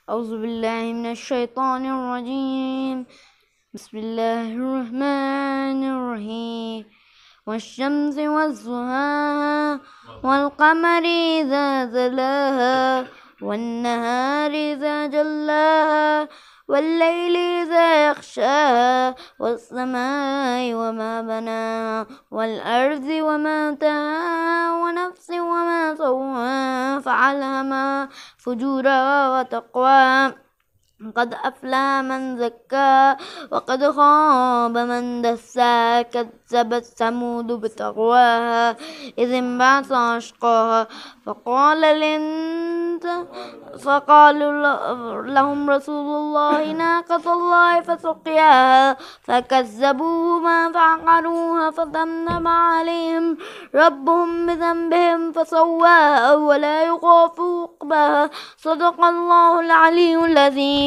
औज़ु बिल्लाहि मिनश शैतानिर रजीम। बिस्मिल्लाहिर रहमानिर रहीम। वश्शम्सि वज़्ज़ुहाहा वल्क़मरि इज़ा तलाहा वन्नहारि इज़ा जल्लाहा वल्लैलि इज़ा यग़शाहा वस्समाइ वमा बनाहा वल्अर्ज़ि वमा तहाहा वनफ्सिन वमा सव्वाहा फ़अल्हमाहा फ़ुजूरहा वतक़वाहा क़द अफ़लह मन ज़क्काहा वक़द ख़ाब मन दस्साहा कज़्ज़बत समूद बितक़वाहा इज़ इंबअस अशक़ाहा फ़क़ाल लहुम रसूलुल्लाहि नाक़तल्लाहि फ़सुक़ियाहा फ़कज़्ज़बूहुमा फ़अक़रूहा फ़दमदम अलैहिम रब्बुहुम बिज़न्बिहिम फ़सव्वाहा वला यख़ाफ़ु उक़बाहा सदक़ल्लाहुल अलियुल अज़ीम।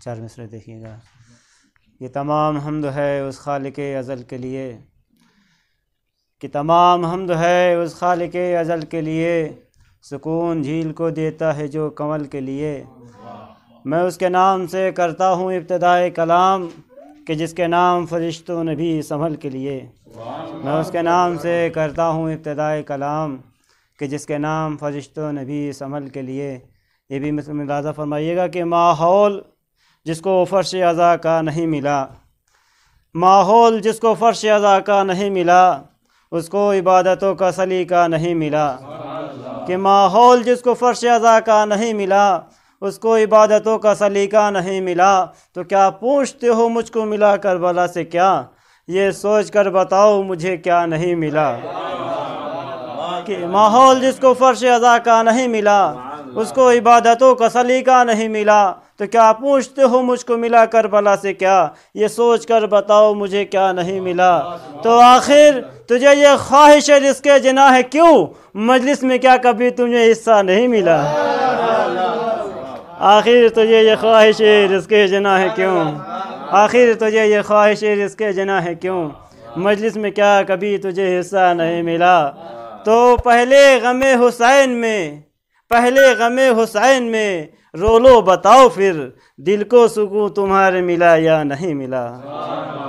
चार मिसरे देखिएगा। ये तमाम हम्द है उस खालिक़े अज़ल के लिए, कि तमाम हम्द है उस खालिक़े अज़ल के लिए, सुकून झील को देता है जो कंवल के लिए। मैं उसके नाम से करता हूँ इब्तिदाए कलाम, कि जिसके नाम फरिश्तों ने भी संभल के लिए। मैं उसके नाम से करता हूँ इब्तिदाए कलाम, कि जिसके नाम फरिश्तों ने भी संभल के लिए। ये भी मुलाज़ा फरमाइएगा कि माहौल जिसको फ़र्श अज़ा का नहीं मिला, माहौल जिसको फ़र्श अज़ा का नहीं मिला, उसको इबादतों का सलीका नहीं मिला। कि माहौल जिसको फ़र्श अज़ा का नहीं मिला, उसको इबादतों का सलीका नहीं मिला। तो क्या पूछते हो मुझको मिला करबला से क्या, ये सोच कर बताओ मुझे क्या नहीं मिला। कि माहौल जिसको फ़र्श अज़ा का नहीं मिला, उसको इबादतों का सलीका नहीं मिला। तो क्या पूछते हो मुझको मिला करबला से क्या, ये सोच कर बताओ मुझे क्या नहीं मिला। तो आखिर तुझे ये ख्वाहिश है रिज़्क़े जिना है क्यों, मजलिस में क्या कभी तुझे हिस्सा नहीं मिला। आखिर तुझे ये ख्वाहिश है रिज़्क़े जिना है क्यों, आखिर तुझे ये ख्वाहिश है रिज़्क़े जिना है क्यों, मजलिस में क्या कभी तुझे हिस्सा नहीं मिला। तो पहले गमे हुसैन में, पहले गमे हुसैन में रो लो बताओ फिर, दिल को सुकून तुम्हारे मिला या नहीं मिला।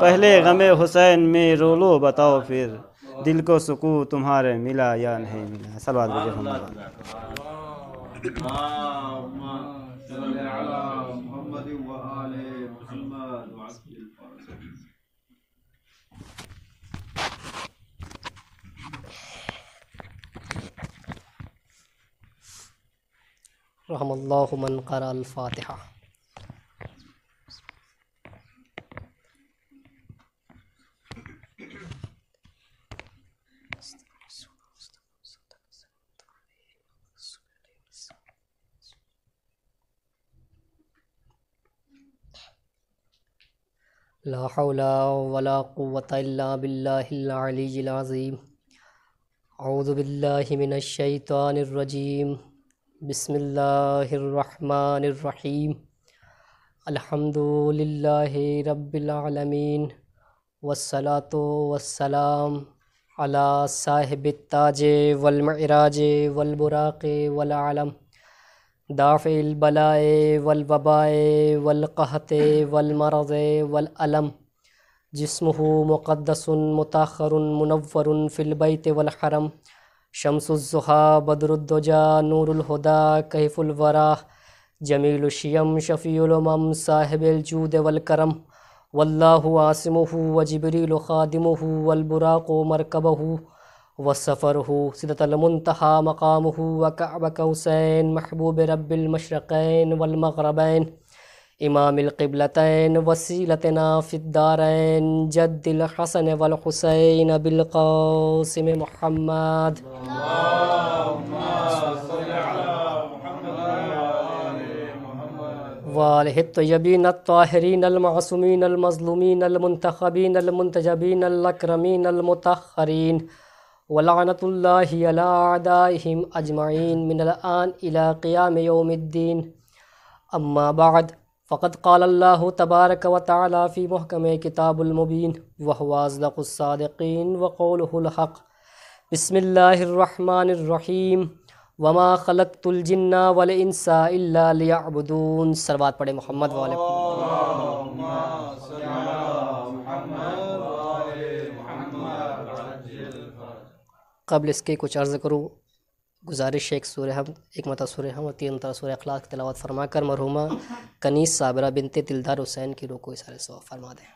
पहले गमे हुसैन में रो लो बताओ फिर, दिल को सुकून तुम्हारे मिला या नहीं मिला। सलावत भेजो हम। रहमल्लाहु मन क़रा अल-फ़ातिहा। ला हौला वला कुव्वता इल्ला बिल्लाहिल अलिय्यिल अज़ीम। औज़ु बिल्लाहि मिनश शैतानिर रजीम। बिस्मिल्लाहिर रहमानिर रहीम। अल्हम्दुलिल्लाहि रब्बिल आलमीन वस्सलातु वस्सलाम अला साहिबित ताजे वल मिराजे वल बुराक़े वल आलम दाफ़िल बलाए वल वबाए वल क़हते वल मरज़े वल अलम जिस्मुहु मुक़द्दसुन मुताख़्खरुन मुनव्वरुन फ़िल बैत वल हरम शम्सुज़्ज़ुहा बदरुद्दुजा नूरुल हुदा कैफ़ुल वरा जमीलुश शियम शफ़ीउल उमम साहिबुल जूद वल करम वल्लाहु आसिमुहु व जिब्रीलु ख़ादिमुहु वल बुराक़ु मरकबहु वसफ़रहु सिदतल मुंतहा मक़ामुहु व कअब कौसैन महबूब रब्बिल मशरक़ैन वल मग़रबैन इमामिल क़िबलतैन वसीलतना फ़िद्दारैन जद्दिल हसन वल हुसैन बिल क़ासिम मुहम्मद वालिहि तय्यबीन अत्ताहिरीन अलमासूमीन अलमज़लूमीन अलमुंतखबीन अलमुंतजबीन अलअक्रमीन अलमुतहहरीन वलअनतुल्लाहि अला अअदाइहिम अजमईन मिनल आन इला क़ियाम यौमिद्दीन। अम्मा बाद फ़क़द क़ाल अल्लाहु तबारक व तआला फ़ी मुहकम किताबुल मुबीन व हुवा अस्दक़ुस सादिक़ीन व क़ौलुहुल हक़। बिस्मिल्लाहिर रहमानिर रहीम वमा खलक़तुल जिन्ना वल इंसा इल्ला लियअबुदून। सलवात पढ़े मोहम्मद वाले। क़ब्ल इसके कुछ अर्ज़ करूँ, गुजारिश है एक मता सूरह हम और 3 मता सूरह इख़लास की तिलावत फरमा कर मरहुमा कनीस साबिरा बिनते दिलदार हुसैन की रूह को इशारे से फरमा दें।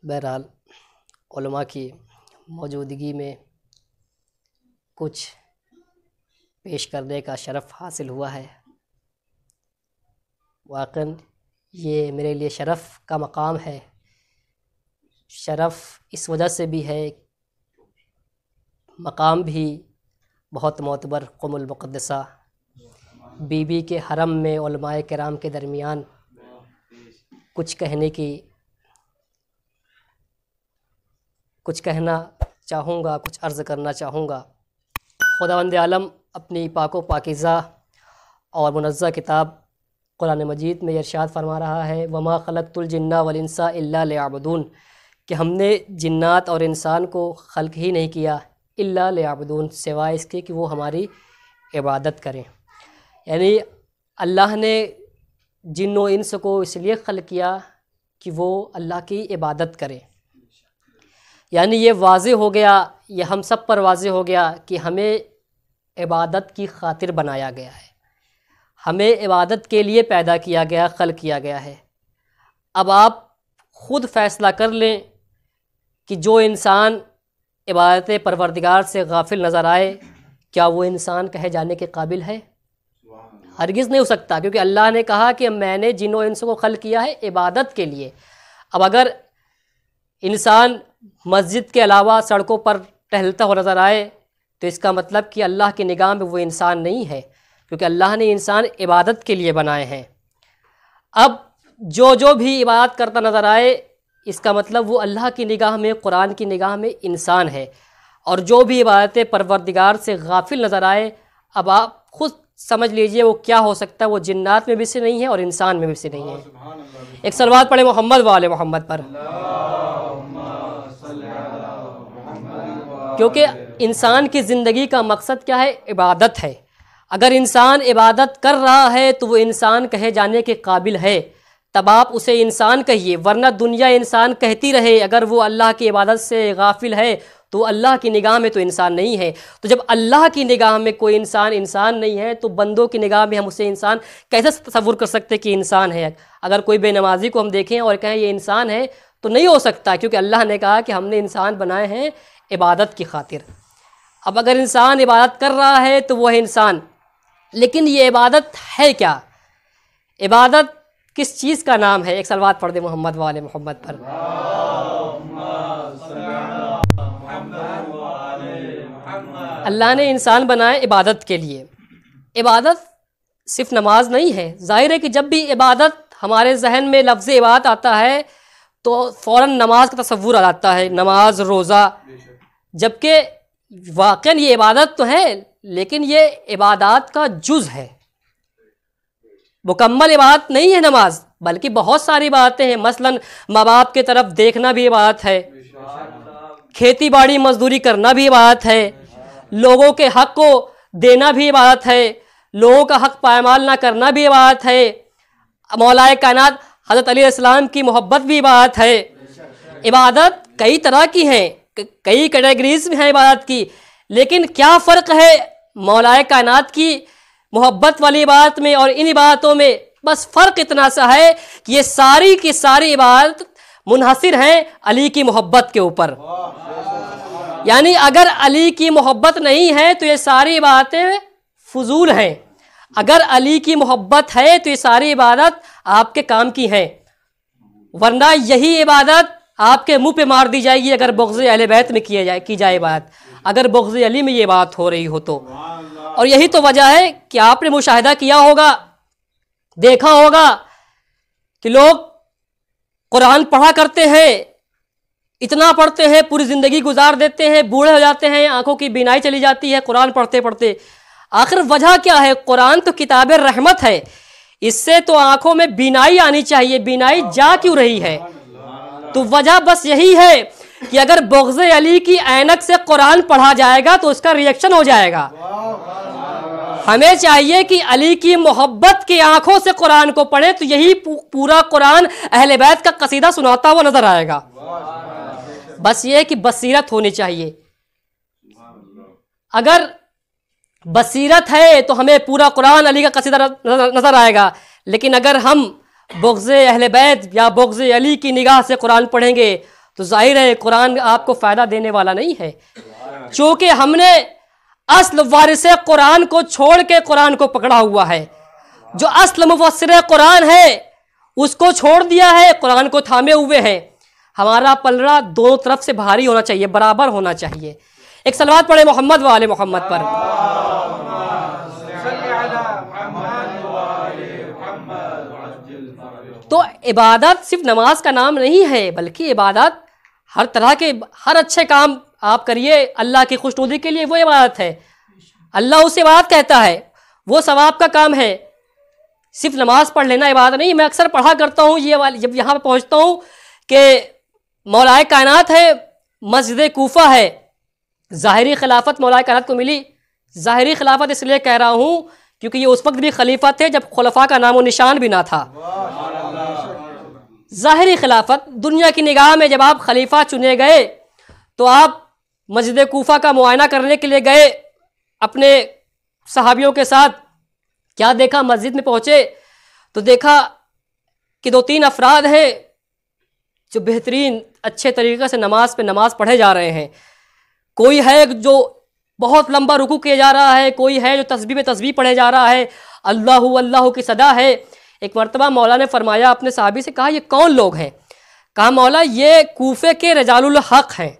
बहरहाल उलमा की मौजूदगी में कुछ पेश करने का शरफ़ हासिल हुआ है। वाक़ई ये मेरे लिए शरफ़ का मकाम है। शरफ़ इस वजह से भी है, मकाम भी बहुत मोतबर क़ुमुल मुक़द्दसा बीबी के हरम में उलमाए किराम के दरमियान कुछ कहना चाहूँगा, कुछ अर्ज़ करना चाहूँगा। खुदावंद आलम अपनी पाको पाकीज़ा और मुनज़्ज़ा किताब कुरान मजीद में इरशाद फरमा रहा है, वमा खलक़तुल जिन्ना वल इंसा इल्ला लियअबुदून, कि हमने जिन्नात और इंसान को खल्क़ ही नहीं किया इल्ला लियअबुदून, सिवाय इसके कि वो हमारी इबादत करें। यानी अल्लाह ने जिन्न व इंस को इसलिए खल्क़ किया कि वो अल्लाह की इबादत करें। यानी ये वाज़े हो गया, ये हम सब पर वाज़े हो गया कि हमें इबादत की खातिर बनाया गया है, हमें इबादत के लिए पैदा किया गया, खल्क़ किया गया है। अब आप ख़ुद फ़ैसला कर लें कि जो इंसान इबादत परवरदिगार से गाफिल नज़र आए, क्या वो इंसान कहे जाने के काबिल है? हरगिज़ नहीं हो सकता, क्योंकि अल्लाह ने कहा कि मैंने जिन्नो इंस को खल्क़ किया है इबादत के लिए। अब अगर इंसान मस्जिद के अलावा सड़कों पर टहलता हुआ नज़र आए तो इसका मतलब कि अल्लाह की निगाह में वो इंसान नहीं है, क्योंकि अल्लाह ने इंसान इबादत के लिए बनाए हैं। अब जो भी इबादत करता नज़र आए, इसका मतलब वो अल्लाह की निगाह में, कुरान की निगाह में इंसान है। और जो भी इबादत परवरदिगार से गाफिल नज़र आए, अब आप खुद समझ लीजिए वो क्या हो सकता है। वो जिन्नात में भी से नहीं है और इंसान में भी से नहीं है। एक सलवात पढ़े मोहम्मद वाले मोहम्मद पर, क्योंकि इंसान की ज़िंदगी का मकसद क्या है? इबादत है। अगर इंसान इबादत कर रहा है तो वो इंसान कहे जाने के काबिल है, तब आप उसे इंसान कहिए, वरना दुनिया इंसान कहती रहे। अगर वो अल्लाह की इबादत से गाफिल है तो अल्लाह की निगाह में तो इंसान नहीं है। तो जब अल्लाह की निगाह में कोई इंसान नहीं है, तो बंदों की निगाह में हम उसे इंसान कैसे तसव्वुर कर सकते कि इंसान है? अगर कोई बेनमाजी को हम देखें और कहें ये इंसान है, तो नहीं हो सकता, क्योंकि अल्लाह ने कहा कि हमने इंसान बनाए हैं इबादत की खातिर। अब अगर इंसान इबादत कर रहा है तो वह इंसान, लेकिन ये इबादत है क्या? इबादत किस चीज़ का नाम है? एक सलवात पढ़ दे मोहम्मद वाले मोहम्मद पर। अल्लाह ने इंसान बनाए इबादत के लिए। इबादत सिर्फ नमाज नहीं है। जाहिर है कि जब भी इबादत हमारे जहन में लफ्ज़ इबादत आता है तो फ़ौरन नमाज का तसव्वुर आ जाता है, नमाज, रोज़ा। जबकि वाक़ई ये इबादत तो है, लेकिन ये इबादत का जुज़ है, मुकम्मल इबादत नहीं है नमाज, बल्कि बहुत सारी इबादतें हैं। मसलन माँ बाप की तरफ देखना भी इबादत है, खेती बाड़ी मजदूरी करना भी इबादत है, लोगों के हक़ को देना भी इबादत है, लोगों का हक़ पायमाल ना करना भी इबादत है, मौलाए कायनात हज़रत अली अलैहिस्सलाम की मोहब्बत भी इबादत है। इबादत कई तरह की हैं, कई कैटेगरीज में है इबादत की, लेकिन क्या फ़र्क है मौलाए कायनात की मोहब्बत वाली इबादत में और इन इबादतों में? बस फ़र्क इतना सा है कि ये सारी की सारी इबादत मुनहसिर हैं अली की मोहब्बत के ऊपर। यानी अगर अली की मोहब्बत नहीं है तो ये सारी इबादतें फजूल हैं, अगर अली की मोहब्बत है तो ये सारी इबादत आपके काम की हैं, वरना यही इबादत आपके मुंह पे मार दी जाएगी अगर बुग़्ज़ अहले बैत में की जाए बात, अगर बुग़्ज़ अली में ये बात हो रही हो तो। और यही तो वजह है कि आपने मुशाहिदा किया होगा, देखा होगा कि लोग कुरान पढ़ा करते हैं, इतना पढ़ते हैं, पूरी ज़िंदगी गुजार देते हैं, बूढ़े हो जाते हैं, आंखों की बीनाई चली जाती है कुरान पढ़ते पढ़ते। आखिर वजह क्या है? कुरान तो किताब रहमत है, इससे तो आंखों में बीनाई आनी चाहिए, बीनाई जा क्यों रही है? तो वजह बस यही है कि अगर बुग़्ज़ अली की ऐनक से कुरान पढ़ा जाएगा तो उसका रिएक्शन हो जाएगा। हमें चाहिए कि अली की मोहब्बत की आंखों से कुरान को पढ़े तो यही पूरा कुरान अहले बैत का कसीदा सुनाता हुआ नजर आएगा। बस ये कि बसीरत होनी चाहिए। अगर बसीरत है तो हमें पूरा कुरान अली का कसीदा नजर आएगा, लेकिन अगर हम बुग़्ज़ अहले बैत या बुग़्ज़ अली की निगाह से कुरान पढ़ेंगे तो जाहिर है कुरान आपको फ़ायदा देने वाला नहीं है, क्योंकि हमने अस्ल वारिस कुरान को छोड़ के कुरान को पकड़ा हुआ है। जो अस्ल मुफस्सिर कुरान है उसको छोड़ दिया है, कुरान को थामे हुए हैं। हमारा पलड़ा दोनों तरफ से भारी होना चाहिए, बराबर होना चाहिए। एक सलवात पढ़े मोहम्मद व आले मोहम्मद पर। तो इबादत सिर्फ नमाज का नाम नहीं है, बल्कि इबादत हर तरह के, हर अच्छे काम आप करिए अल्लाह की खुशनुदी के लिए, वो इबादत है। अल्लाह उसे इबादत कहता है, वो सवाब का काम है। सिर्फ नमाज पढ़ लेना इबादत नहीं। मैं अक्सर पढ़ा करता हूँ ये वाली, जब यहाँ पर पहुँचता हूँ कि मौलाए कायनात है, मस्जिद कूफा है, ज़ाहिरी खिलाफत मौलाए कायनात को मिली। ज़ाहिरी खिलाफत इसलिए कह रहा हूँ क्योंकि ये उस वक्त भी खलीफा थे जब खुलफा का नामो निशान भी ना था। ज़ाहिरी खिलाफत दुनिया की निगाह में जब आप खलीफा चुने गए तो आप मस्जिद कूफा का मुआयना करने के लिए गए अपने सहाबियों के साथ। क्या देखा? मस्जिद में पहुँचे तो देखा कि 2-3 अफराद हैं जो बेहतरीन अच्छे तरीक़े से नमाज पे नमाज पढ़े जा रहे हैं। कोई है जो बहुत लंबा रुकू किया जा रहा है, कोई है जो तस्बीह पे तस्बीह पढ़े जा रहा है, अल्लाहु अल्लाहु की सदा है। एक मरतबा मौला ने फरमाया, अपने साहबी से कहा ये कौन लोग हैं? कहा मौला ये कूफे के रजालुल हक हैं।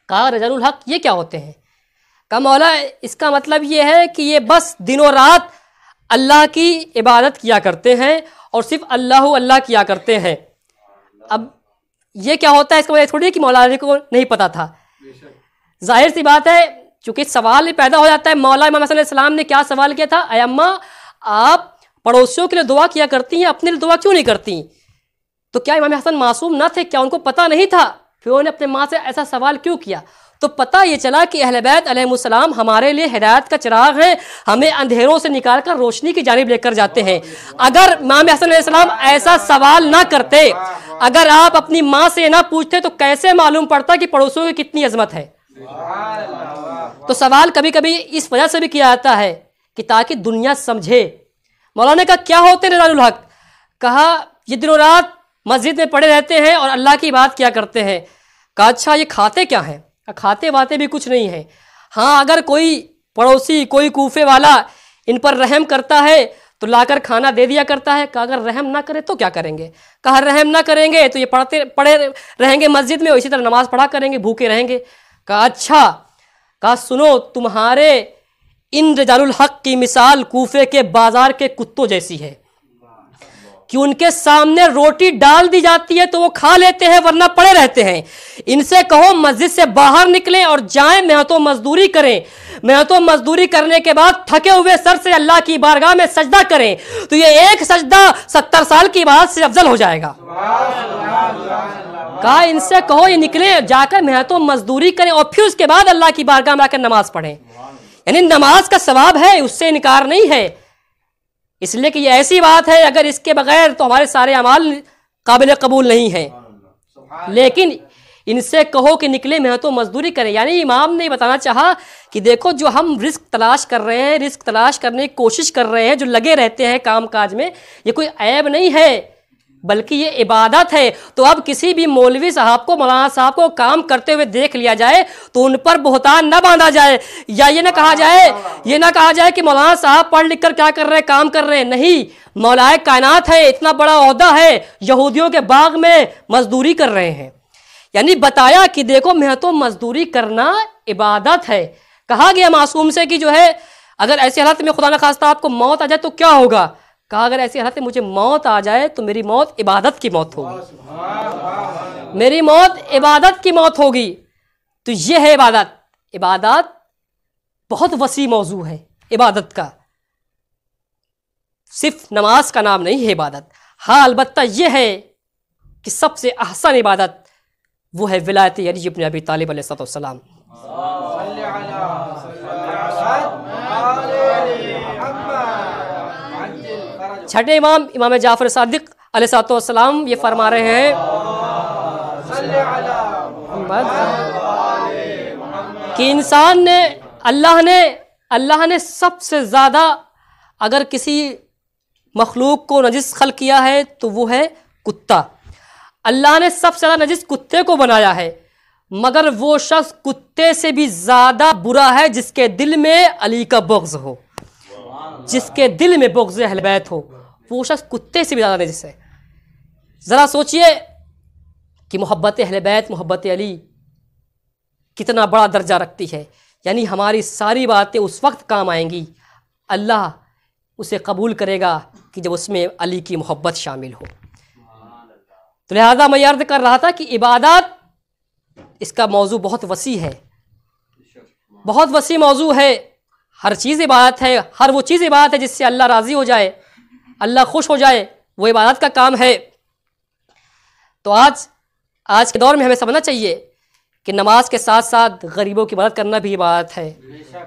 कहा रजालुल हक ये क्या होते हैं? कहा मौला इसका मतलब ये है कि ये बस दिनों रात अल्लाह की इबादत किया करते हैं और सिर्फ अल्लाहु अल्लाह किया करते हैं। अब ये क्या होता है इसका मतलब थोड़ी कि मौला को नहीं पता था। जाहिर सी बात है, चूँकि सवाल पैदा हो जाता है। मौला इमाम हसन अलैहिस्सलाम ने क्या सवाल किया था? अय अम्मा आप पड़ोसियों के लिए दुआ किया करती हैं, अपने लिए दुआ क्यों नहीं करती? तो क्या इमाम हसन मासूम ना थे? क्या उनको पता नहीं था? फिर उन्होंने अपने माँ से ऐसा सवाल क्यों किया? तो पता ये चला कि अहले बैत अलैहिमुस्सलाम हमारे लिए हिदायत का चिराग हैं, हमें अंधेरों से निकाल कर रोशनी की जानिब लेकर जाते हैं। अगर इमाम हसन अलैहिस्सलाम ऐसा सवाल ना करते, अगर आप अपनी माँ से ना पूछते तो कैसे मालूम पड़ता कि पड़ोसियों की कितनी अजमत है? तो सवाल कभी कभी इस वजह से भी किया जाता है कि ताकि दुनिया समझे। मौलाना ने कहा क्या होते हैं रजालुल हक? कहा ये दिनों रात मस्जिद में पड़े रहते हैं और अल्लाह की बात किया करते हैं। कहा अच्छा ये खाते क्या हैं? खाते वाते भी कुछ नहीं है। हाँ अगर कोई पड़ोसी, कोई कूफे वाला इन पर रहम करता है तो लाकर खाना दे दिया करता है। कहा अगर रहम ना करे तो क्या करेंगे? कहा रहम ना करेंगे तो ये पड़े रहेंगे मस्जिद में, इसी तरह नमाज पढ़ा करेंगे, भूखे रहेंगे। कहा अच्छा। कहा सुनो तुम्हारे इन रजालुल हक की मिसाल कूफे के बाजार के कुत्तों जैसी है कि उनके सामने रोटी डाल दी जाती है तो वो खा लेते हैं वरना पड़े रहते हैं। इनसे कहो मस्जिद से बाहर निकलें और जाएं, मेहनतों मजदूरी करें, मेहनतों मजदूरी करने के बाद थके हुए सर से अल्लाह की बारगाह में सजदा करें तो ये एक सजदा 70 साल की इबादत से अफजल हो जाएगा। कहा इनसे कहो ये निकलें, जाकर मेहनतों मजदूरी करें और फिर उसके बाद अल्लाह की बारगाह में आकर नमाज पढ़ें। यानी नमाज का सवाब है, उससे इनकार नहीं है। इसलिए कि ये ऐसी बात है अगर इसके बगैर तो हमारे सारे अमाल काबिल कबूल नहीं हैं। लेकिन इनसे कहो कि निकले मेहनतों मजदूरी करें। यानी इमाम ने बताना चाहा कि देखो जो हम रिस्क तलाश कर रहे हैं, रिस्क तलाश करने की कोशिश कर रहे हैं, जो लगे रहते हैं काम काज में, ये कोई ऐब नहीं है बल्कि ये इबादत है। तो अब किसी भी मौलवी साहब को, मौलाना साहब को काम करते हुए देख लिया जाए तो उन पर बहुतान न बांधा जाए, या ये ना कहा जाए कि मौलाना साहब पढ़ लिख कर क्या कर रहे हैं, काम कर रहे हैं। नहीं, मौलाए कायनात है, इतना बड़ा ओहदा है, यहूदियों के बाग में मजदूरी कर रहे हैं। यानी बताया कि देखो मेहनतों मजदूरी करना इबादत है। कहा गया मासूम से कि जो है अगर ऐसी हालत में खुदा न खास्ता आपको मौत आ जाए तो क्या होगा? कहा अगर ऐसी हालत में मुझे मौत आ जाए तो मेरी मौत इबादत की मौत होगी, मेरी मौत इबादत की मौत होगी। तो ये है इबादत। इबादत बहुत वसी मौजू है इबादत का, सिर्फ नमाज का नाम नहीं है इबादत। हाँ, अलबत्ता यह है कि सबसे अहसन इबादत वो है विलायत अली इब्न अबी तालिब अलैहिस्सलाम। छठे इमाम इमाम जाफर सादिक अलैहिस्सलाम ये फरमा रहे हैं कि इंसान ने, अल्लाह ने सबसे ज़्यादा अगर किसी मखलूक को नजिस खल्क किया है तो वो है कुत्ता। अल्लाह ने सबसे ज़्यादा नजिस कुत्ते को बनाया है, मगर वो शख्स कुत्ते से भी ज़्यादा बुरा है जिसके दिल में अली का बुग़्ज़ हो, जिसके दिल में बुग़्ज़ अहले बैत हो, वो शख्स कुत्ते से भी ज़्यादा नजिस है। ज़रा सोचिए कि मोहब्बत अहले बैत, मोहब्बत अली कितना बड़ा दर्जा रखती है। यानी हमारी सारी बातें उस वक्त काम आएंगी, अल्लाह उसे कबूल करेगा कि जब उसमें अली की मोहब्बत शामिल हो। तो लिहाजा मैं अर्ज़ कर रहा था कि इबादत, इसका मौजू बहुत वसी है, बहुत वसी मौजू है। हर चीज़ इबादत है, हर वो चीज़ इबादत है जिससे अल्लाह राज़ी हो जाए, अल्लाह खुश हो जाए, वो इबादत का काम है। तो आज के दौर में हमें समझना चाहिए कि नमाज के साथ साथ गरीबों की मदद करना भी इबादत है,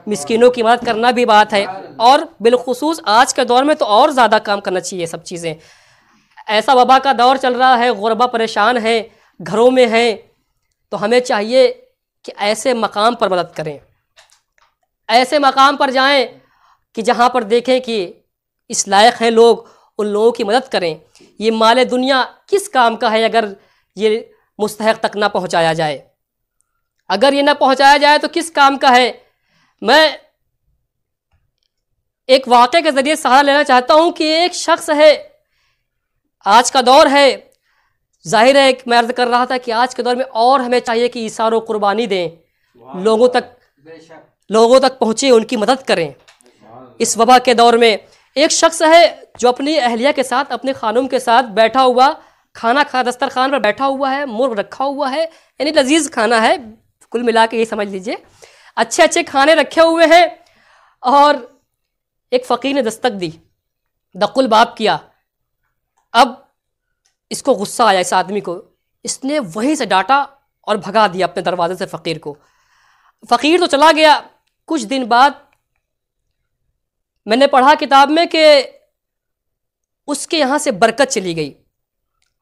मिस्कीनों की मदद करना भी इबादत है, और बिलखुसूस आज के दौर में तो और ज़्यादा काम करना चाहिए सब चीज़ें। ऐसा वबा का दौर चल रहा है, गुरबा परेशान है, घरों में हैं, तो हमें चाहिए कि ऐसे मकाम पर मदद करें, ऐसे मकाम पर जाएं कि जहाँ पर देखें कि इस लायक हैं लोग, उन लोगों की मदद करें। ये माल दुनिया किस काम का है अगर ये मुस्तहक तक ना पहुँचाया जाए? अगर ये ना पहुँचाया जाए तो किस काम का है? मैं एक वाक़े के ज़रिए सहारा लेना चाहता हूँ कि एक शख्स है, आज का दौर है, जाहिर है मैं अर्ज़ कर रहा था कि आज के दौर में और हमें चाहिए कि इसार व कुर्बानी दें, लोगों तक पहुँचे, उनकी मदद करें। इस वबा के दौर में एक शख्स है जो अपनी अहलिया के साथ, अपने खानुम के साथ बैठा हुआ, खाना खा, दस्तरखान पर बैठा हुआ है, मुर्ग रखा हुआ है, यानी लजीज खाना है, कुल मिला के ये समझ लीजिए अच्छे अच्छे खाने रखे हुए हैं। और एक फ़कीर ने दस्तक दी, दकुल बाब किया। अब इसको गुस्सा आया इस आदमी को, इसने वहीं से डांटा और भगा दिया अपने दरवाजे से फ़कीर को। फ़कीर तो चला गया। कुछ दिन बाद मैंने पढ़ा किताब में कि उसके यहाँ से बरकत चली गई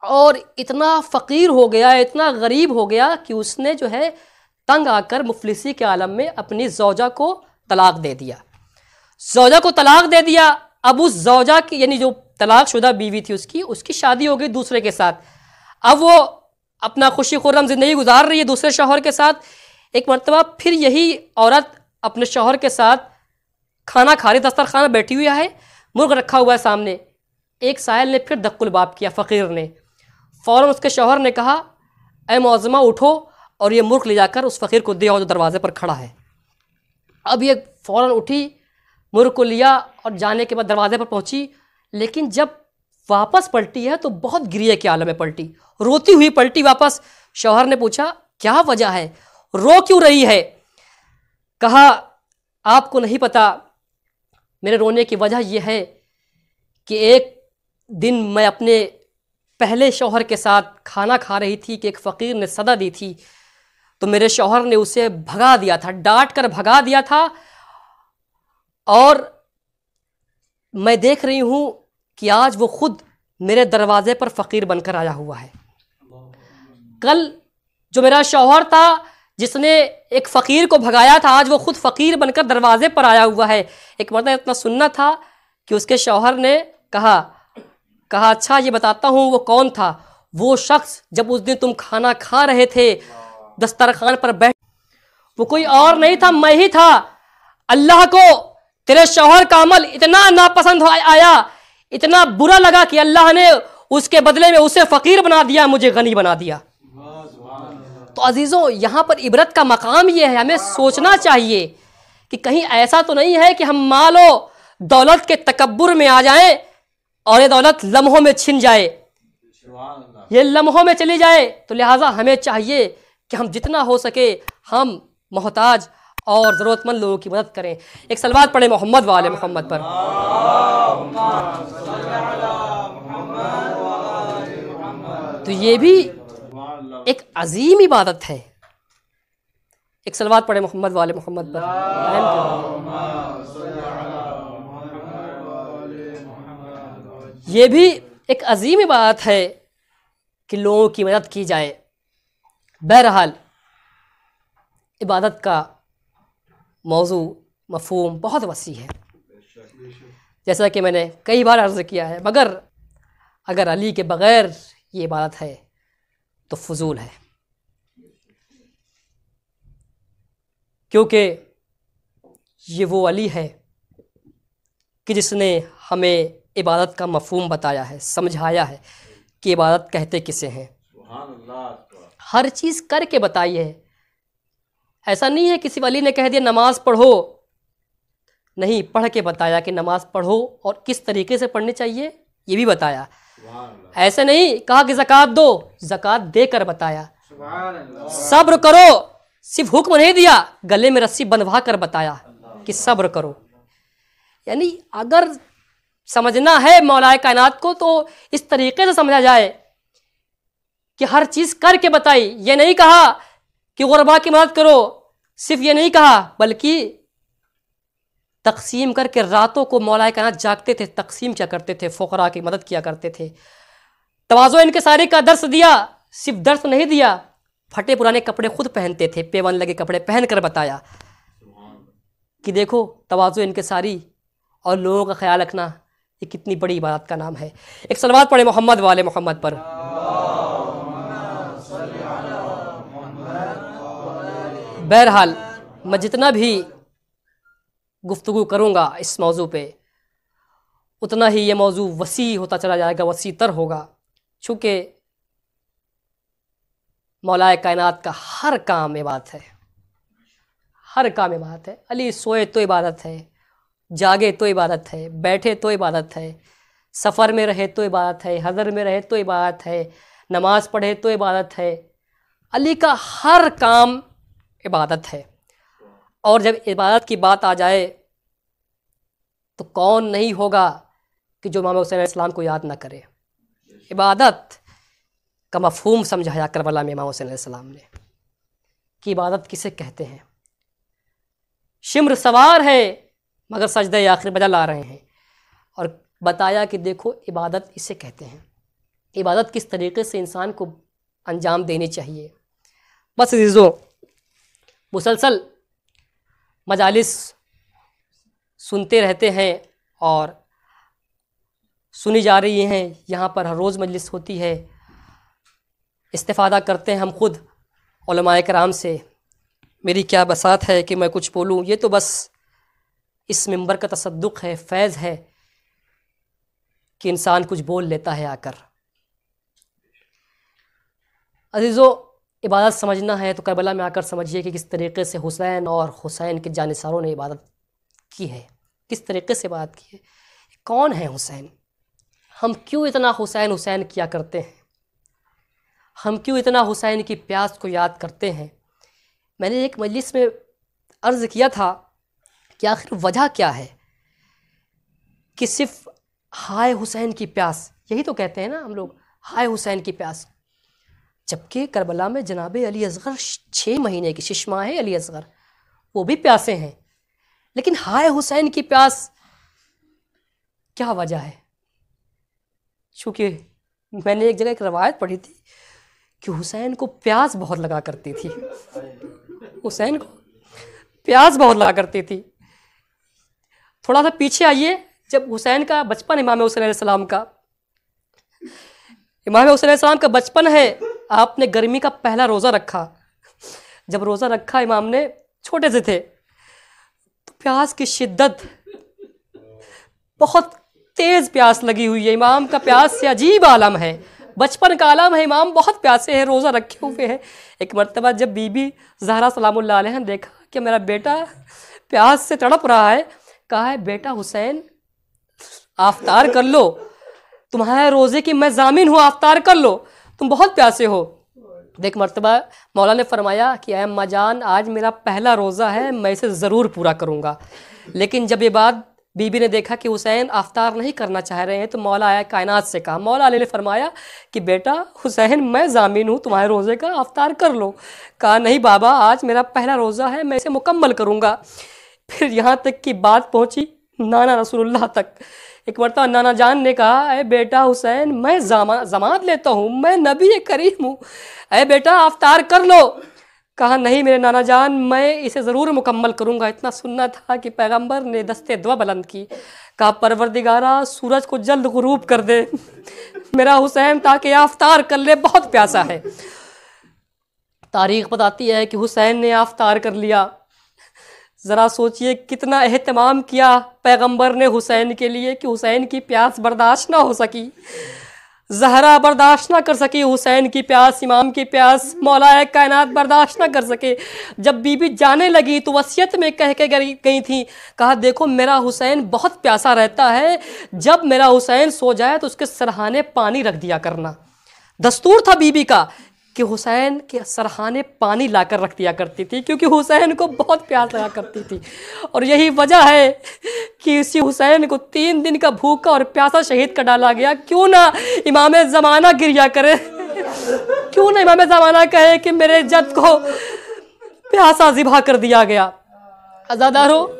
और इतना फ़कीर हो गया, इतना गरीब हो गया कि उसने जो है तंग आकर मुफलिसी के आलम में अपनी ज़ौजा को तलाक दे दिया। ज़ौजा को तलाक दे दिया। अब उस ज़ौजा की, यानी जो तलाकशुदा बीवी थी उसकी शादी हो गई दूसरे के साथ। अब वो अपना खुशी खुर्रम ज़िंदगी गुजार रही है दूसरे शौहर के साथ। एक मरतबा फिर यही औरत अपने शौहर के साथ खाना खा रही, दस्तरखाना बैठी हुई है, मुर्ग रखा हुआ है सामने। एक सायल ने फिर दक्कुल बाब किया फ़कीर ने। फ़ौरन उसके शौहर ने कहा, ए मौज़मा उठो और ये मुर्ग ले जाकर उस फ़कीर को दे आओ जो दरवाज़े पर खड़ा है। अब ये फ़ौरन उठी, मुर्ग को लिया और जाने के बाद दरवाज़े पर पहुंची, लेकिन जब वापस पलटी है तो बहुत गिरिए के आलम में पलटी, रोती हुई पलटी वापस। शौहर ने पूछा, क्या वजह है, रो क्यों रही है? कहा, आपको नहीं पता, मेरे रोने की वजह यह है कि एक दिन मैं अपने पहले शौहर के साथ खाना खा रही थी कि एक फ़कीर ने सदा दी थी, तो मेरे शौहर ने उसे भगा दिया था, डांट कर भगा दिया था। और मैं देख रही हूँ कि आज वो खुद मेरे दरवाज़े पर फ़कीर बनकर आया हुआ है। कल जो मेरा शौहर था जिसने एक फ़कीर को भगाया था, आज वो खुद फ़कीर बनकर दरवाजे पर आया हुआ है। एक मर्द इतना सुनना था कि उसके शौहर ने कहा अच्छा ये बताता हूँ वो कौन था। वो शख्स जब उस दिन तुम खाना खा रहे थे दस्तरखान पर बैठ, वो कोई और नहीं था, मैं ही था। अल्लाह को तेरे शौहर का अमल इतना नापसंद आया, इतना बुरा लगा कि अल्लाह ने उसके बदले में उसे फ़कीर बना दिया, मुझे गनी बना दिया। तो अजीज़ों, यहाँ पर इबरत का मकाम ये है, हमें सोचना चाहिए कि कहीं ऐसा तो नहीं है कि हम मालो दौलत के तकब्बुर में आ जाएं और ये दौलत लम्हों में छिन जाए, ये लम्हों में चली जाए। तो लिहाजा हमें चाहिए कि हम जितना हो सके हम मोहताज और ज़रूरतमंद लोगों की मदद करें। एक सलवात पढ़े मोहम्मद वाले मोहम्मद पर। तो ये भी एक अजीम इबादत है। एक सलवात पढ़े मोहम्मद वाले मोहम्मद पर। ये भी एक अजीम इबादत है कि लोगों की मदद की जाए। बहरहाल इबादत का मौजू मफ़हूम बहुत वसी है, जैसा कि मैंने कई बार अर्ज़ किया है, मगर अगर अली के बग़ैर ये इबादत है तो फजूल है, क्योंकि ये वो अली है कि जिसने हमें इबादत का मफ़हूम बताया है, समझाया है कि इबादत कहते किसे हैं। हर चीज़ करके बताई है। ऐसा नहीं है किसी वली ने कह दिया नमाज पढ़ो, नहीं, पढ़ के बताया कि नमाज पढ़ो और किस तरीके से पढ़नी चाहिए ये भी बताया। ऐसे नहीं कहा कि ज़कात दो, ज़कात देकर बताया। सब्र करो, सिर्फ हुक्म नहीं दिया, गले में रस्सी बंधवा कर बताया कि सब्र करो। यानी अगर समझना है मौलाए कायनात को तो इस तरीके से समझा जाए कि हर चीज़ करके बताई। ये नहीं कहा कि गुरबा की मदद करो, सिर्फ ये नहीं कहा, बल्कि तकसीम करके रातों को मौलाए कायनात जागते थे, तकसीम क्या करते थे, फ़ुक़रा की मदद किया करते थे। तवाज़ो इनकिसारी का दर्स दिया, सिर्फ दर्स नहीं दिया, फटे पुराने कपड़े खुद पहनते थे, पेवन लगे कपड़े पहन कर बताया कि देखो तवाज़ो इनकिसारी और लोगों का ख्याल रखना ये कितनी बड़ी इबादत का नाम है। एक सलवात पढ़े मोहम्मद वाले मोहम्मद पर। बहरहाल मैं जितना भी गुफ्तगू करूँगा इस मौजू पे उतना ही ये मौजू वसी होता चला जाएगा, वसी तर होगा, चूँकि मौलाए कायनात का हर काम इबादत है, हर काम इबादत है। अली सोए तो इबादत है, जागे तो इबादत है, बैठे तो इबादत है, सफ़र में रहे तो इबादत है, हज़र में रहे तो इबादत है, नमाज पढ़े तो इबादत है। अली का हर काम इबादत है। और जब इबादत की बात आ जाए तो कौन नहीं होगा कि जो इमाम हुसैन अलैहिस्सलाम को याद ना करे। इबादत का मफ़हूम समझाया करबला में इमाम हुसैन अलैहिस्सलाम ने कि इबादत किसे कहते हैं। शिम्र सवार है मगर सजदे आखिर बजा ला रहे हैं, और बताया कि देखो इबादत इसे कहते हैं, इबादत किस तरीके से इंसान को अंजाम देनी चाहिए। बस अज़ीज़ों, मुसलसल मजालिस सुनते रहते हैं और सुनी जा रही हैं, यहाँ पर हर रोज़ मजलिस होती है, इस्तिफ़ादा करते हैं हम खुद उलमाए कराम से। मेरी क्या बसात है कि मैं कुछ बोलूँ, ये तो बस इस मिंबर का तसद्दुक़ है, फैज़ है कि इंसान कुछ बोल लेता है आकर। अज़ीज़ों, इबादत समझना है तो करबला में आकर समझिए कि किस तरीके से हुसैन और हुसैन के जानिसारों ने इबादत की है, किस तरीके से इबादत की है। कौन है हुसैन? हम क्यों इतना हुसैन हुसैन किया करते हैं? हम क्यों इतना हुसैन की प्यास को याद करते हैं? मैंने एक मजलिस में अर्ज़ किया था कि आखिर वजह क्या है कि सिर्फ हाय हुसैन की प्यास, यही तो कहते हैं ना हम लोग, हाय हुसैन की प्यास, जबकि करबला में जनाब अली असग़र 6 महीने की शिशमा है अली असग़र, वो भी प्यासे हैं, लेकिन हाय हुसैन की प्यास क्या वजह है? चूँकि मैंने एक जगह एक रवायत पढ़ी थी कि हुसैन को प्यास बहुत लगा करती थी, हुसैन को प्यास बहुत लगा करती थी। थोड़ा सा पीछे आइए, जब हुसैन का बचपन, इमाम हुसैन अलैहिस्सलाम का, इमाम हुसैन अलैहिस्सलाम का बचपन है, आपने गर्मी का पहला रोज़ा रखा। जब रोज़ा रखा इमाम ने, छोटे से थे, तो प्यास की शिद्दत, बहुत तेज़ प्यास लगी हुई है। इमाम का प्यास से अजीब आलम है, बचपन का आलम है। इमाम बहुत प्यासे हैं, रोज़ा रखे हुए हैं। एक मरतबा जब बीबी ज़हरा सलामुल्लाह अलैहा ने देखा कि मेरा बेटा प्यास से तड़प रहा है, कहा है बेटा हुसैन आफ्तार कर लो, तुम्हारे रोज़े की मैं जामिन हूँ, आफ्तार कर लो, तुम बहुत प्यासे हो। एक मरतबा मौला ने फरमाया कि ऐ अम्मा जान, आज मेरा पहला रोज़ा है, मैं इसे ज़रूर पूरा करूँगा। लेकिन जब ये बात बीबी ने देखा कि हुसैन आफ्तार नहीं करना चाह रहे हैं, तो मौला आया कायनात से कहा, मौला अली ने फरमाया कि बेटा हुसैन मैं जामिन हूँ तुम्हारे रोज़े का, आफ्तार कर लो। कहा नहीं बाबा, आज मेरा पहला रोज़ा है, मैं इसे मुकम्मल करूँगा। फिर यहाँ तक की बात पहुँची नाना रसूलुल्लाह तक। एक मरतबा नाना जान ने कहा, अरे बेटा हुसैन मैं ज़मात लेता हूँ, मैं नबी करीम हूँ, अरे बेटा आफ्तार कर लो। कहा नहीं मेरे नाना जान, मैं इसे ज़रूर मुकम्मल करूँगा। इतना सुनना था कि पैगंबर ने दस्ते दुआ बुलंद की, कहा परवरदिगारा सूरज को जल्द गुरूब कर दे मेरा हुसैन ताकि आफ्तार कर ले, बहुत प्यासा है। तारीख़ बताती है कि हुसैन ने आफ्तार कर लिया। ज़रा सोचिए कितना एहतमाम किया पैगंबर ने हुसैन के लिए कि हुसैन की प्यास बर्दाश्त ना हो सकी, ज़हरा बर्दाश्त ना कर सकी हुसैन की प्यास, इमाम की प्यास, मौलाए कायनात बर्दाश्त ना कर सके। जब बीबी जाने लगी तो वसीयत में कह के गई थी, कहा देखो मेरा हुसैन बहुत प्यासा रहता है, जब मेरा हुसैन सो जाए तो उसके सरहाने पानी रख दिया करना। दस्तूर था बीबी का कि हुसैन के सरहाने पानी लाकर रख दिया करती थी, क्योंकि हुसैन को बहुत प्यास लगा करती थी। और यही वजह है कि इसी हुसैन को 3 दिन का भूखा और प्यासा शहीद कर डाला गया। क्यों ना इमाम ज़माना गिरिया करे, क्यों ना इमाम ज़माना कहे कि मेरे जद को प्यासा ज़िबा कर दिया गया। अज़ादारो,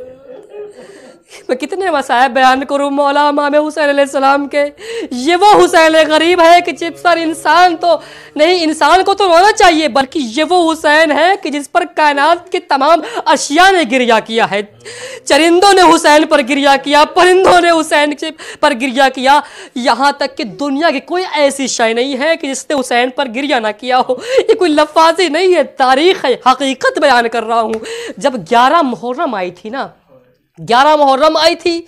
मैं कितने मसाइब बयान करूँ मौला इमाम हुसैन अलैहिस्सलाम के। ये वो हुसैन गरीब है कि जिस पर इंसान तो नहीं, इंसान को तो रोना चाहिए, बल्कि ये वो हुसैन है कि जिस पर कायनात के तमाम अशिया ने गिरिया किया है। चरिंदों ने हुसैन पर गिरिया किया, परिंदों ने हुसैन पर गिरिया किया, यहाँ तक कि दुनिया की कोई ऐसी शय नहीं है कि जिसने हुसैन पर गिरिया ना किया हो। ये कोई लफ्ज़ी नहीं है, तारीख़ है, हकीकत बयान कर रहा हूँ। जब 11 मुहर्रम आई थी ना, 11 मुहर्रम आई थी,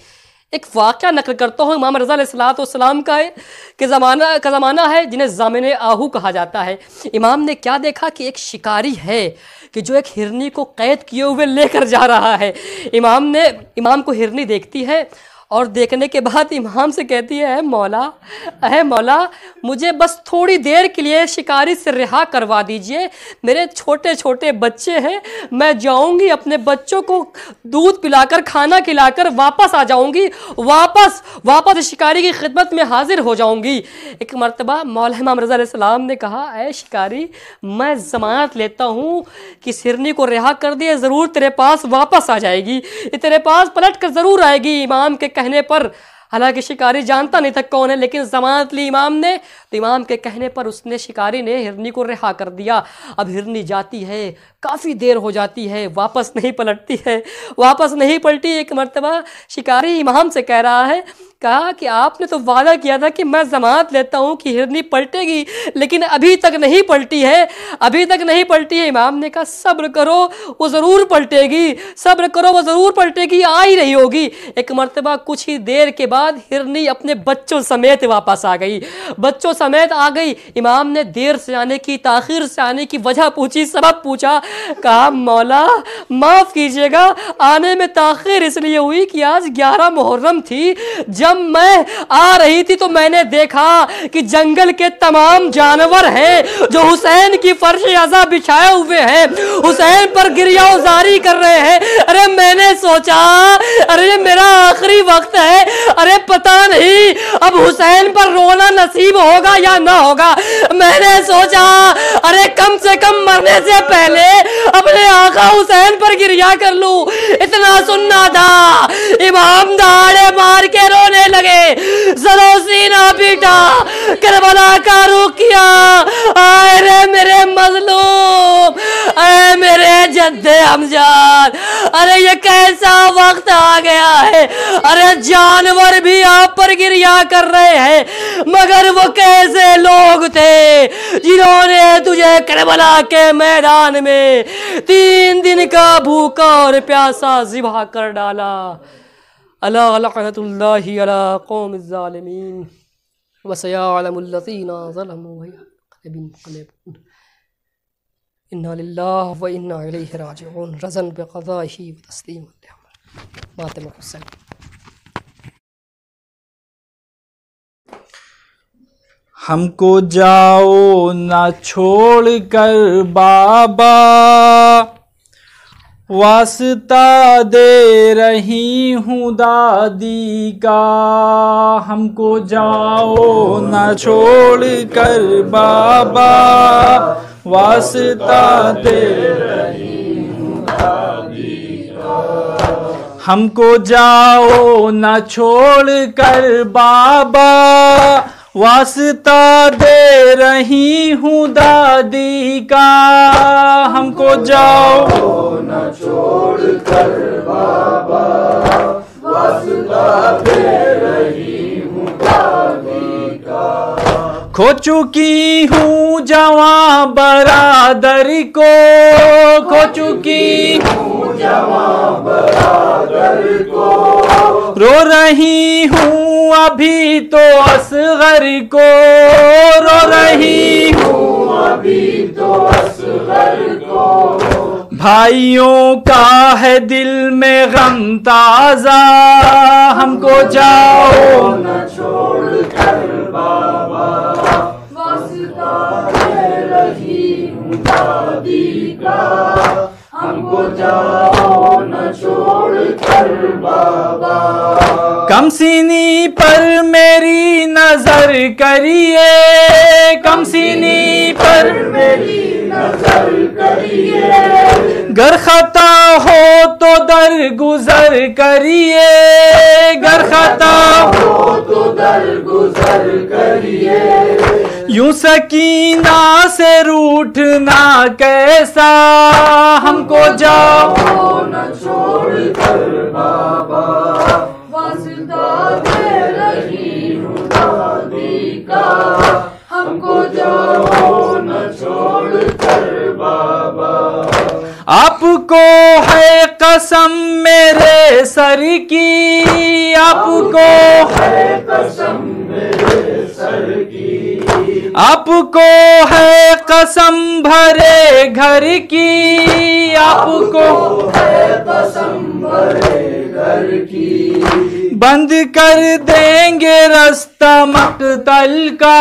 एक वाक़या नकल करता हूँ इमाम रज़ा अलैहिस्सलाम का है कि ज़माना है जिन्हें ज़ामिन आहू कहा जाता है। इमाम ने क्या देखा कि एक शिकारी है कि जो एक हिरनी को कैद किए हुए लेकर जा रहा है। इमाम को हिरनी देखती है और देखने के बाद इमाम से कहती है, मौला मुझे बस थोड़ी देर के लिए शिकारी से रिहा करवा दीजिए, मेरे छोटे छोटे बच्चे हैं, मैं जाऊंगी अपने बच्चों को दूध पिलाकर खाना खिलाकर वापस आ जाऊंगी, वापस शिकारी की खिदमत में हाजिर हो जाऊंगी। एक मरतबा मौला इमाम रज़ा अलैहिस्सलाम ने कहा, ऐ शिकारी मैं ज़मानत लेता हूँ कि हिरनी को रिहा कर दिए, ज़रूर तेरे पास वापस आ जाएगी, ये तेरे पास पलट कर ज़रूर आएगी। इमाम के कहने पर, हालांकि शिकारी जानता नहीं था कौन है, लेकिन ज़मानत ली इमाम ने, तो इमाम के कहने पर शिकारी ने हिरनी को रिहा कर दिया। अब हिरनी जाती है, काफ़ी देर हो जाती है, वापस नहीं पलटी। एक मरतबा शिकारी इमाम से कह रहा है, कहा कि आपने तो वादा किया था कि मैं ज़मानत लेता हूँ कि हिरनी पलटेगी, लेकिन अभी तक नहीं पलटी है। इमाम ने कहा सब्र करो वो ज़रूर पलटेगी, आ ही रही होगी। एक मरतबा कुछ ही देर के बाद हिरनी अपने बच्चों समेत वापस आ गई। इमाम ने देर से आने की, ताख़ीर से आने की वजह पूछी, सबब पूछा। कहा मौला माफ़ कीजिएगा, आने में ताख़ीर इसलिए हुई कि आज 11 मुहर्रम थी। जब मैं आ रही थी तो मैंने देखा कि जंगल के तमाम जानवर हैं जो हुसैन की फर्श अज़ा बिछाए हुए हैं, हुसैन पर गिरियाज़ारी कर रहे हैं। अरे मैंने सोचा अरे मेरा आखिरी वक्त है, अरे पता नहीं अब हुसैन पर रोना नसीब होगा या ना होगा। मैंने सोचा अरे कम से कम मरने से पहले अपने आका हुसैन पर गिरिया कर लूं। इतना सुनना था इमाम दाड़े मार के रोने लगे, सरो सीना पीटा, करबला का रुख किया। आए रे मेरे मजलूम, आए मेरे जद्दे हमजाद, अरे ये कैसा वक्त आ गया है। अरे जानवर भी आप पर गिरिया कर रहे हैं, मगर वो कैसे लोग थे जिन्होंने तुझे करबला के मैदान में 3 दिन का भूखा और प्यासा ज़िबा कर डाला। अला लअनतुल्लाहि अला कौमिज़ ज़ालिमीन व सयअलमुल लज़ीना ज़लमू व यंक़लिबून। इन्ना लिल्लाहि व इन्ना इलैहि राजिऊन। रज़न बिक़ज़ाइहि व तस्लीमन लिअमरिही। मातम हुसैन। हमको जाओ ना छोड़ कर बाबा, वास्ता दे रही हूँ दादी का। हमको जाओ ना छोड़ कर बाबा, वास्ता दे रही हूँ दादी का। हमको जाओ ना छोड़ कर बाबा, वास्ता दे रही हूँ दादी का। हमको जाओ न छोड़ कर बाबा, वास्ता दे रही हूँ दादी का। खो चुकी हूँ जवां बरादर को, खो चुकी हूँ जवां बरादर को। रो रही हूँ अभी तो असगर को, रो रही हूँ अभी तो असगर को। भाइयों का है दिल में गम ताजा, हमको जाओ न छोड़ कर बाबा, वास्ता दे रही हूँ दादी का। हमको जाओ न छोड़ कर बाबा। कमसीनी पर मेरी नजर करिए, कमसीनी पर मेरी नजर करिए। गर खता हो तो दर गुजर करिए, गर खता हो तो दर गुजर करिए। यूं सकीना से रूठना कैसा, हमको जाओ न छोड़ कर बाबा, वास्ता दे रही हूँ दादी का। हमको जाओ न छोड़ कर बाबा। आपको है कसम मेरे सर की, आपको है कसम मेरे सर की। आपको है कसम भरे घर की, आपको है कसम भरे घर की। बंद कर देंगे रास्ता मक्तल का।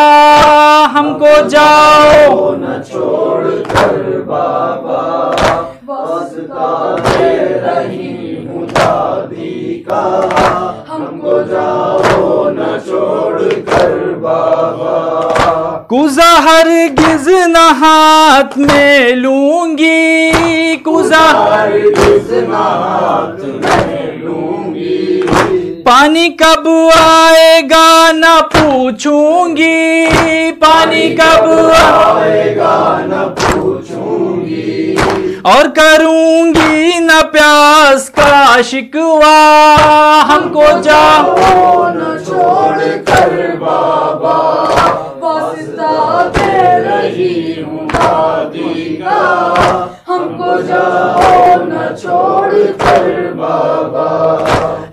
हमको जाओ न छोड़ कर बाबा, वास्ता दे रही हूँ दादी का। हमको जाओ न छोड़ कर बाबा। कुज़ा हरगिज़ न हाथ में लूंगी, कुज़ा हरगिज़ न हाथ में लूंगी। पानी कब आएगा न पूछूंगी, पानी कब आएगा न पूछूंगी। और करूंगी न प्यास का शिकवा। हमको जाओ न छोड़ कर बाबा, वास्ता दे रही हूँ दादी का। हमको जाओ न छोड़ कर बाबा।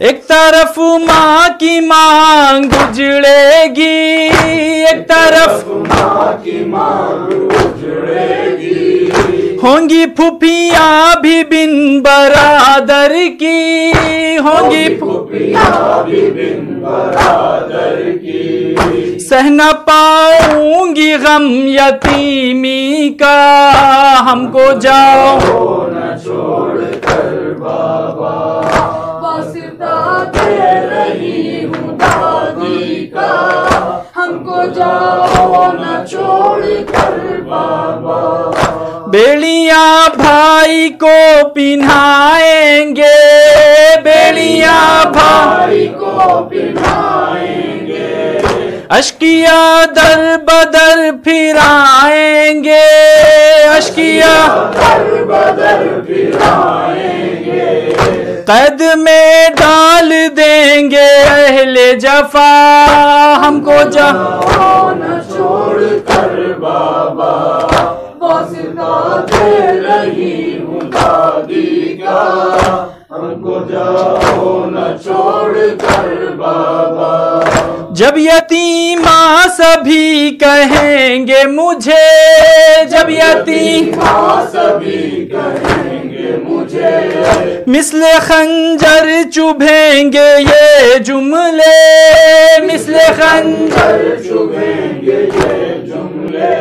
एक तरफ माँ की मांग उजड़ेगी, एक तरफ माँ की मांग उजड़ेगी। होंगी फुफियाँ भी बिन बरादर की, होंगी फुफियाँ भी बिन बरादर की। सह न पाऊंगी गम यतीमी का। हमको जाओ न छोड़ कर बाबा, वास्ता दे रही हूँ दादी का। हमको जाओ न छोड़ कर बाबा। बेड़ियाँ भाई को पिन्हाएंगे, बेड़ियाँ अश्किया दर बदर फिराएंगे, अश्किया दर बदर फिराएंगे, कैद में डाल देंगे अहले जफा, हमको जहाँ न छोड़ कर बाबा, वास्ता दे रही हूँ दादी का, हमको जाओ न छोड़ कर बाबा। जब यतीमा सभी कहेंगे मुझे, जब यतीमा सभी कहेंगे मुझे, मिसले खंजर चुभेंगे ये जुमले, मिसले खंजर चुभेंगे ये जुमले,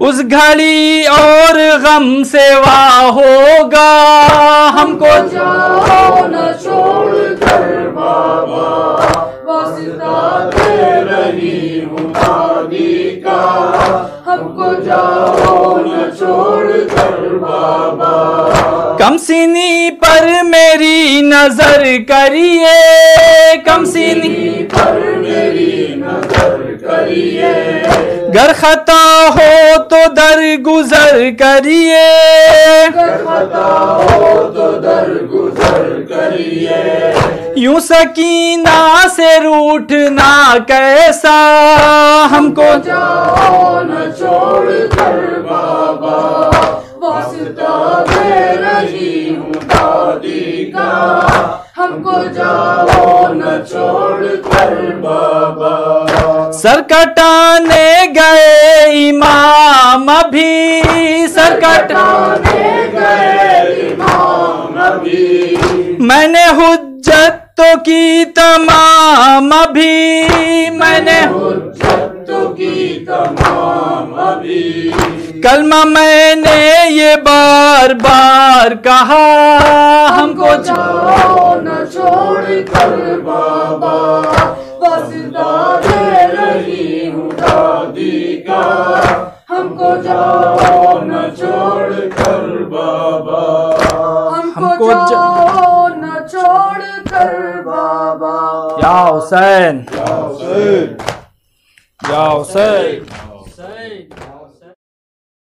उस घड़ी और गम से वाह होगा, हमको जाओ न छोड़ कर बाबा, वास्ता दे रही हूँ दादी का, हमको जाओ न छोड़ कर बाबा। कमसिनी पर मेरी नजर करिए, कमसिनी पर मेरी नजर करिए, गर खता हो तो दर गुजर करिए, गर खता हो तो दर गुजर करिए, यूं सकीना से रूठना कैसा, हमको जाओ न छोड़ कर बाबा, वास्ता दे रही हूँ दादी का, हमको जाओ न छोड़ कर बाबा। सर कटाने गए इमाम अभी, सर कटाने गए इमाम अभी, मैंने हुज्जत तो की तमाम अभी, मैंने हुज्जत तो की तमाम अभी, कलमा मैंने ये बार बार कहा, हमको जाओ न छोड़ कर बाबा, वास्ता दे रही हूँ दादी का, हमको जाओ न छोड़ कर बाबा, हमको जाओ न छोड़ कर बाबा। या हुसैन, या हुसैन, या हुसैन।